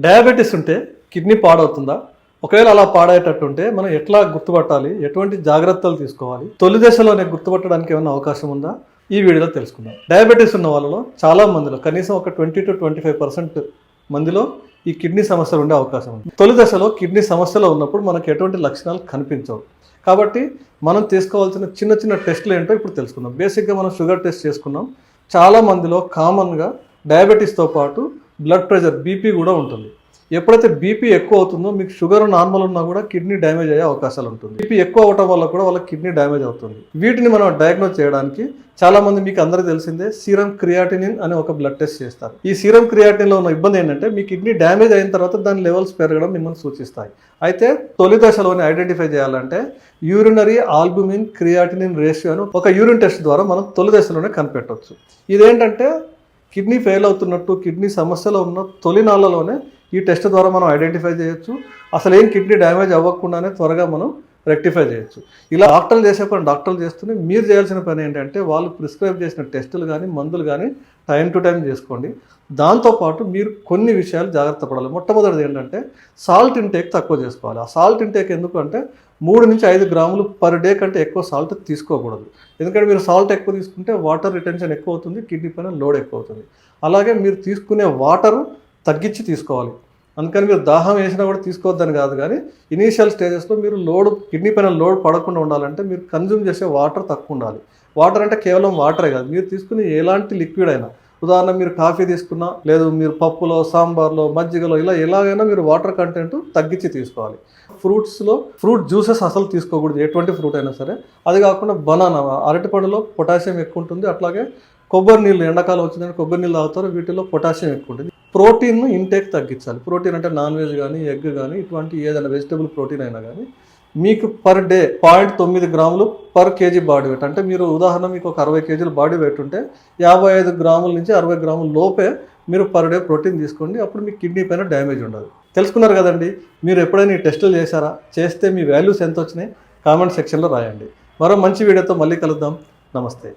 Diabetes ఉంటే kidney పాడవుతుందా? ఒకవేళ అలా పాడేటట్టుంటే మనం ఎట్లా గుర్తుపట్టాలి? ఎటువంటి జాగ్రత్తలు తీసుకోవాలి? తొలి దశలోనే గుర్తుపట్టడానికి ఏమైనా అవకాశం ఉందా? ఈ వీడియోలో తెలుసుకుందాం. డయాబెటీస్ ఉన్న వాళ్ళలో చాలా మందిలో కనీసం ఒక 20-25% మందిలో ఈ కిడ్నీ సమస్యలు ఉండే అవకాశం ఉంది. తొలి దశలో కిడ్నీ సమస్యలు ఉన్నప్పుడు మనకు ఎటువంటి లక్షణాలు కనిపించవు. కాబట్టి మనం తీసుకోవాల్సిన చిన్న చిన్న టెస్టులు ఏంటో ఇప్పుడు తెలుసుకుందాం. బేసిక్గా మనం షుగర్ టెస్ట్ చేసుకున్నాం. చాలా మందిలో కామన్గా డయాబెటీస్తో పాటు బ్లడ్ ప్రెషర్ బీపీ కూడా ఉంటుంది. ఎప్పుడైతే బీపీ ఎక్కువ అవుతుందో మీకు షుగర్ నార్మల్ ఉన్నా కూడా కిడ్నీ డ్యామేజ్ అయ్యే అవకాశాలు ఉంటుంది. బీపీ ఎక్కువ అవటం వల్ల కూడా వాళ్ళకి కిడ్నీ డ్యామేజ్ అవుతుంది. వీటిని మనం డయాగ్నోజ్ చేయడానికి చాలా మంది, మీకు అందరికీ తెలిసిందే, సీరం క్రియాటినిన్ అనే ఒక బ్లడ్ టెస్ట్ చేస్తారు. ఈ సీరం క్రియాటినిన్లో ఉన్న ఇబ్బంది ఏంటంటే మీ కిడ్నీ డ్యామేజ్ అయిన తర్వాత దాని లెవెల్స్ పెరగడం మిమ్మల్ని సూచిస్తాయి. అయితే తొలి దశలోనే ఐడెంటిఫై చేయాలంటే యూరినరీ ఆల్బుమిన్ క్రియాటినిన్ రేషియో అని ఒక యూరిన్ టెస్ట్ ద్వారా మనం తొలి దశలోనే కనిపెట్టవచ్చు. ఇదేంటంటే కిడ్నీ ఫెయిల్ అవుతున్నట్టు, కిడ్నీ సమస్యలో ఉన్న తొలి నాళ్ళలోనే ఈ టెస్ట్ ద్వారా మనం ఐడెంటిఫై చేయొచ్చు. అసలు ఏం కిడ్నీ డ్యామేజ్ అవ్వకుండానే త్వరగా మనం రెక్టిఫై చేయొచ్చు. ఇలా డాక్టర్లు చేసే పని డాక్టర్లు చేస్తూనే మీరు చేయాల్సిన పని ఏంటంటే వాళ్ళు ప్రిస్క్రైబ్ చేసిన టెస్టులు కానీ మందులు కానీ టైం టు టైం చేసుకోండి. దాంతోపాటు మీరు కొన్ని విషయాలు జాగ్రత్త పడాలి. మొట్టమొదటిది ఏంటంటే సాల్ట్ ఇంటేక్ తక్కువ చేసుకోవాలి. ఆ సాల్ట్ ఇంటేక్ ఎందుకు అంటే 3-5 గ్రాములు పర్ డే కంటే ఎక్కువ సాల్ట్ తీసుకోకూడదు. ఎందుకంటే మీరు సాల్ట్ ఎక్కువ తీసుకుంటే వాటర్ రిటెన్షన్ ఎక్కువ అవుతుంది, కిడ్నీ పైన లోడ్ ఎక్కువ అవుతుంది. అలాగే మీరు తీసుకునే వాటర్ తగ్గించి తీసుకోవాలి. అందుకని మీరు దాహం వేసినా కూడా తీసుకోవద్దని కాదు, కానీ ఇనీషియల్ స్టేజెస్లో మీరు కిడ్నీ పైన లోడ్ పడకుండా ఉండాలంటే మీరు కన్జ్యూమ్ చేసే వాటర్ తక్కువ ఉండాలి. వాటర్ అంటే కేవలం వాటరే కాదు, మీరు తీసుకునే ఎలాంటి లిక్విడ్ అయినా, ఉదాహరణ మీరు కాఫీ తీసుకున్నా, లేదు మీరు పప్పులో, సాంబార్లో, మజ్జిగలో, ఇలా ఎలాగైనా మీరు వాటర్ కంటెంట్ తగ్గించి తీసుకోవాలి. ఫ్రూట్ జ్యూసెస్ అసలు తీసుకోకూడదు, ఎటువంటి ఫ్రూట్ అయినా సరే. అది కాకుండా బనానా, అరటిపండులో పొటాషియం ఎక్కువ ఉంటుంది. అట్లాగే కొబ్బరి నీళ్ళు, ఎండాకాలం వచ్చిందంటే కొబ్బరి నీళ్ళు తాగుతారు, వీటిలో పొటాషియం ఎక్కువ ఉంటుంది. ప్రోటీన్ ఇంటేక్ తగ్గించాలి. ప్రోటీన్ అంటే నాన్ వెజ్ కానీ, ఎగ్ కానీ, ఇటువంటి ఏదైనా వెజిటబుల్ ప్రోటీన్ అయినా కానీ మీకు పర్ డే 0.9 గ్రాములు పర్ కేజీ బాడీ వెయిట్. అంటే మీరు ఉదాహరణ మీకు ఒక 60 కేజీలు బాడీ వెయిట్ ఉంటే 55 గ్రాముల నుంచి 60 గ్రాముల లోపే మీరు పర్ డే ప్రోటీన్ తీసుకోండి. అప్పుడు మీ కిడ్నీ పైన డ్యామేజ్ ఉండదు. తెలుసుకున్నారు కదండి. మీరు ఎప్పుడైనా ఈ టెస్టులు చేశారా? చేస్తే మీ వాల్యూస్ ఎంత వచ్చినాయి కామెంట్ సెక్షన్లో రాయండి. మరో మంచి వీడియోతో మళ్ళీ కలుద్దాం. నమస్తే.